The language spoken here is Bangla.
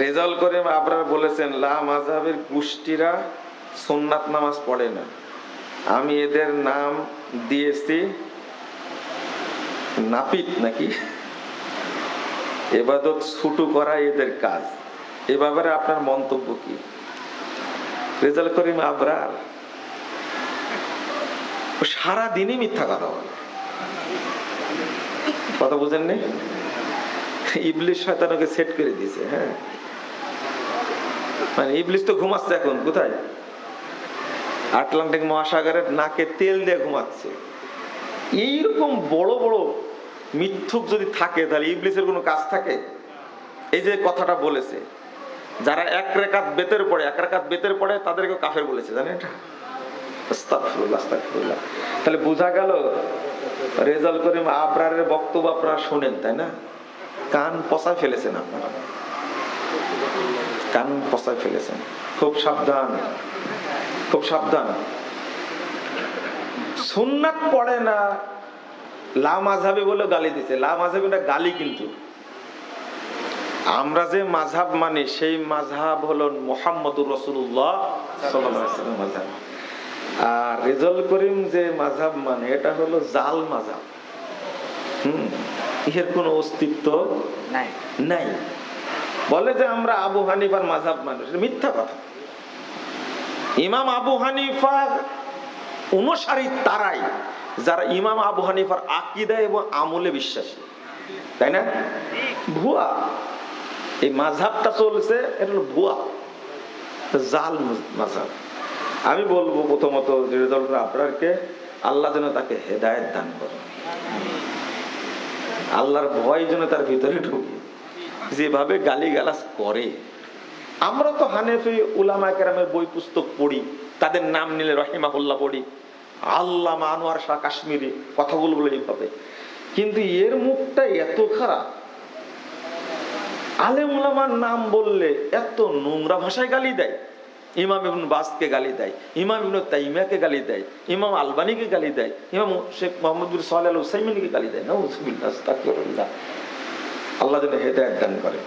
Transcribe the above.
রেজাউল করিম আবরার বলেছেন, লা মাযহাবের গোষ্ঠীরা সুন্নাত নামাজ পড়ে না, আমি এদের নাম দিয়েছি নাপিত, নাকি ইবাদত ছুটু করা এদের কাজ। এ ব্যাপারে আপনার মন্তব্য কি? রেজাউল করিম আবরার সারা দিনই মিথ্যা কথা বলে, কথা বুঝেননি? ইবলিস শয়তানকে সেট করে দিয়েছে। হ্যাঁ, মানে ইবলিস তো ঘুমাচ্ছে এখন কোথায়? আটলান্টিক মহাসাগরের নাকে তেল দিয়ে ঘুমাচ্ছে। এইরকম বড় বড় মিথ্যুক যদি থাকে তাহলে ইবলিসের কোনো কাজ থাকে? এই যে কথাটা বলেছে, যারা এক রাকাত বেতের পড়ে তাদেরকে কাফের বলেছে, জানেন এটা? আস্তাগফিরুল্লাহ, আস্তাগফিরুল্লাহ। তাহলে বোঝা গেল রেজাউল করিম আবরারের বক্তব্য আপনারা শোনেন, তাই না? কান পচায় ফেলেছেন আপনারা, কান পচায় ফেলেছেন। খুব সাবধান, খুব সাবধান। সুন্নাত পড়ে না লা মাযহাবি বলে গালি দিছে। লা মাযহাবি না গালি, কিন্তু আমরা যে মাযহাব মানি সেই মাযহাব হলো মুহাম্মদুর রাসূলুল্লাহ সাল্লাল্লাহু আলাইহি ওয়াসাল্লাম মাযহাব। আর রেজাউল করিম যে মাযহাব মানে এটা হলো জাল মাযহাব। এর কোনো অস্তিত্ব নাই। বলে যে আমরা আবু হানিফার মাযহাব মানি, মিথ্যা কথা। ইমাম আবু হানিফার অনুসারী তারাই যারা ইমাম আবু হানিফার আকীদা এবং আমলে বিশ্বাসী, তাই না? ভুয়া এই মাযহাবটা চলছে, এটা হলো ভুয়া, জাল মাযহাব। আমি বলবো প্রথমত রেজাউল করিম আবরারকে আল্লাহ যেন তাকে হেদায়েত দান করেন, আল্লাহর ভয় যেন তার ভিতরে ঢুকে। যেভাবে গালিগালাজ করে, আমরা তো হানেফি উলামায়ে কেরামের বই পুস্তক পড়ি, তাদের নাম নিলে রহিমাহুল্লাহ পড়ি, আল্লামা আনোয়ার শাহ কাশ্মীরি কথাগুলো বলে এইভাবে, কিন্তু এর মুখটা এত খারাপ। আলেম উলামার নাম বললে এত নোংরা ভাষায় গালি দেয়। ইমাম ইবনে বাজকে গালি দেয়, ইমাম ইবনে তাইমিয়াকে গালি দেয়, ইমাম আলবানীকে গালি দেয়, ইমাম শেখ মুহাম্মদ বিন সালেহ আল উসাইমিনকে গালি দেয়। নাউযুবিল্লাহ, আস্তাগফিরুল্লাহ। আল্লাহ যেন হেদায়েত দান করে।